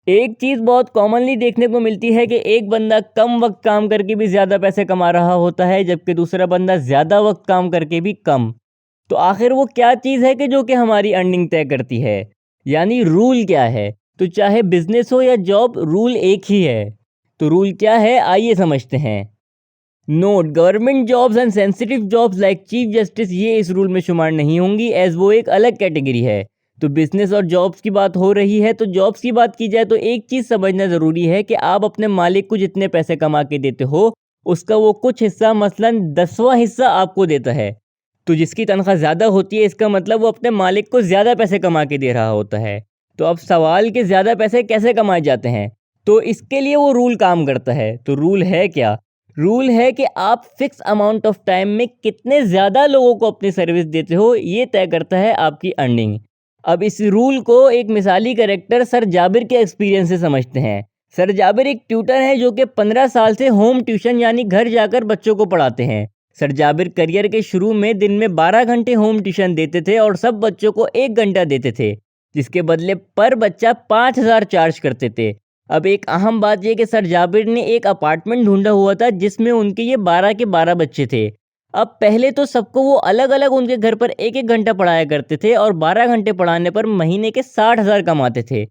एक चीज़ बहुत कॉमनली देखने को मिलती है कि एक बंदा कम वक्त काम करके भी ज़्यादा पैसे कमा रहा होता है, जबकि दूसरा बंदा ज़्यादा वक्त काम करके भी कम। तो आखिर वो क्या चीज़ है कि जो कि हमारी अर्निंग तय करती है? यानी रूल क्या है? तो चाहे बिजनेस हो या जॉब, रूल एक ही है। तो रूल क्या है, आइए समझते हैं। Note: government jobs and sensitive jobs like chief justice ये इस रूल में शुमार नहीं होंगी, एज वो एक अलग कैटेगरी है। तो बिजनेस और जॉब्स की बात हो रही है, तो जॉब्स की बात की जाए तो एक चीज़ समझना ज़रूरी है कि आप अपने मालिक को जितने पैसे कमा के देते हो, उसका वो कुछ हिस्सा, मसलन 10वां हिस्सा आपको देता है। तो जिसकी तनख्वाह ज़्यादा होती है, इसका मतलब वो अपने मालिक को ज़्यादा पैसे कमा के दे रहा होता है। तो अब सवाल कि ज़्यादा पैसे कैसे कमाए जाते हैं, तो इसके लिए वो रूल काम करता है। तो रूल है क्या? रूल है कि आप फिक्स अमाउंट ऑफ टाइम में कितने ज़्यादा लोगों को अपनी सर्विस देते हो, ये तय करता है आपकी अर्निंग। अब इस रूल को एक मिसाली कैरेक्टर सर जाबिर के एक्सपीरियंस से समझते हैं। सर जाबिर एक ट्यूटर हैं जो कि 15 साल से होम ट्यूशन यानी घर जाकर बच्चों को पढ़ाते हैं। सर जाबिर करियर के शुरू में दिन में 12 घंटे होम ट्यूशन देते थे और सब बच्चों को 1 घंटा देते थे, जिसके बदले पर बच्चा 5,000 चार्ज करते थे। अब एक अहम बात यह कि सर जाबिर ने एक अपार्टमेंट ढूंढा हुआ था जिसमें उनके ये 12 के 12 बच्चे थे। अब पहले तो सबको वो अलग अलग उनके घर पर 1-1 घंटा पढ़ाया करते थे और 12 घंटे पढ़ाने पर महीने के 60,000 कमाते थे।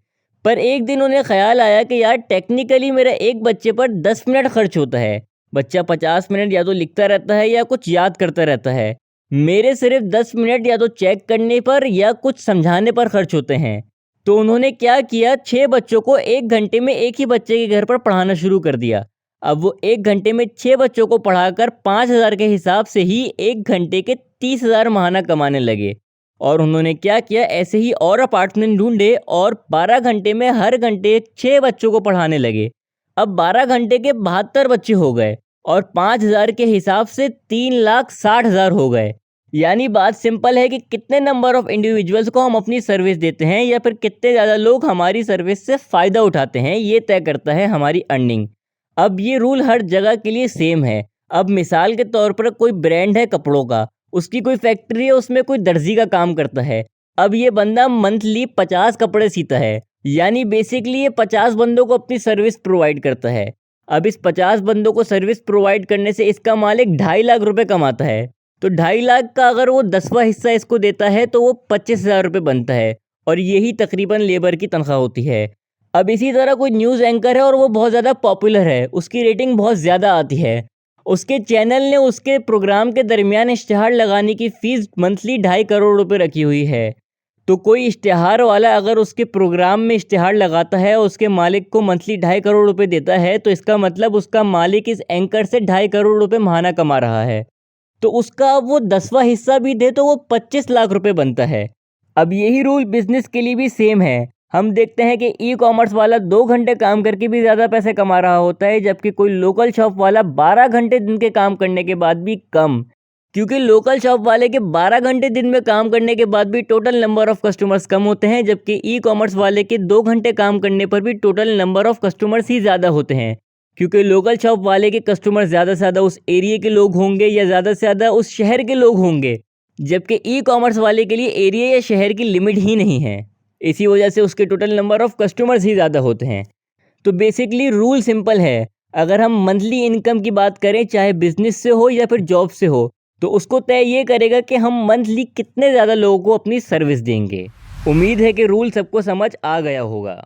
पर एक दिन उन्हें ख्याल आया कि यार टेक्निकली मेरा एक बच्चे पर 10 मिनट खर्च होता है। बच्चा 50 मिनट या तो लिखता रहता है या कुछ याद करता रहता है। मेरे सिर्फ 10 मिनट या तो चेक करने पर या कुछ समझाने पर खर्च होते हैं। तो उन्होंने क्या किया, 6 बच्चों को 1 घंटे में एक ही बच्चे के घर पर पढ़ाना शुरू कर दिया। अब वो 1 घंटे में 6 बच्चों को पढ़ाकर 5,000 के हिसाब से ही 1 घंटे के 30,000 माहाना कमाने लगे। और उन्होंने क्या किया, ऐसे ही और अपार्टमेंट ढूंढे और 12 घंटे में हर घंटे 6 बच्चों को पढ़ाने लगे। अब 12 घंटे के 72 बच्चे हो गए और 5,000 के हिसाब से 3,60,000 हो गए। यानी बात सिंपल है कि कितने नंबर ऑफ इंडिविजुअल्स को हम अपनी सर्विस देते हैं या फिर कितने ज़्यादा लोग हमारी सर्विस से फ़ायदा उठाते हैं, ये तय करता है हमारी अर्निंग। अब ये रूल हर जगह के लिए सेम है। अब मिसाल के तौर पर कोई ब्रांड है कपड़ों का, उसकी कोई फैक्ट्री है, उसमें कोई दर्जी का काम करता है। अब ये बंदा मंथली 50 कपड़े सीता है, यानी बेसिकली ये 50 बंदों को अपनी सर्विस प्रोवाइड करता है। अब इस 50 बंदों को सर्विस प्रोवाइड करने से इसका मालिक 2.5 लाख रुपए कमाता है। तो 2.5 लाख का अगर वो 10वां हिस्सा इसको देता है तो वो 25,000 रुपये बनता है और यही तकरीबन लेबर की तनख्वाह होती है। अब इसी तरह कोई न्यूज़ एंकर है और वो बहुत ज़्यादा पॉपुलर है, उसकी रेटिंग बहुत ज़्यादा आती है। उसके चैनल ने उसके प्रोग्राम के दरमियान इश्तिहार लगाने की फ़ीस मंथली 2.5 करोड़ रुपये रखी हुई है। तो कोई इश्तिहार वाला अगर उसके प्रोग्राम में इश्तिहार लगाता है और उसके मालिक को मंथली 2.5 करोड़ रुपये देता है, तो इसका मतलब उसका मालिक इस एंकर से 2.5 करोड़ रुपये माहाना कमा रहा है। तो उसका अब वो 10वां हिस्सा भी दे तो वो 25 लाख रुपए बनता है। अब यही रूल बिजनेस के लिए भी सेम है। हम देखते हैं कि ई कॉमर्स वाला 2 घंटे काम करके भी ज़्यादा पैसे कमा रहा होता है, जबकि कोई लोकल शॉप वाला 12 घंटे दिन के काम करने के बाद भी कम। क्योंकि लोकल शॉप वाले के 12 घंटे दिन में काम करने के बाद भी टोटल नंबर ऑफ कस्टमर्स कम होते हैं, जबकि ई कॉमर्स वाले के 2 घंटे काम करने पर भी टोटल नंबर ऑफ कस्टमर्स ही ज़्यादा होते हैं। क्योंकि लोकल शॉप वाले के कस्टमर ज़्यादा से ज़्यादा उस एरिया के लोग होंगे या ज़्यादा से ज़्यादा उस शहर के लोग होंगे, जबकि ई कॉमर्स वाले के लिए एरिया या शहर की लिमिट ही नहीं है। इसी वजह से उसके टोटल नंबर ऑफ कस्टमर्स ही ज़्यादा होते हैं। तो बेसिकली रूल सिंपल है। अगर हम मंथली इनकम की बात करें, चाहे बिजनेस से हो या फिर जॉब से हो, तो उसको तय ये करेगा कि हम मंथली कितने ज़्यादा लोगों को अपनी सर्विस देंगे। उम्मीद है कि रूल सबको समझ आ गया होगा।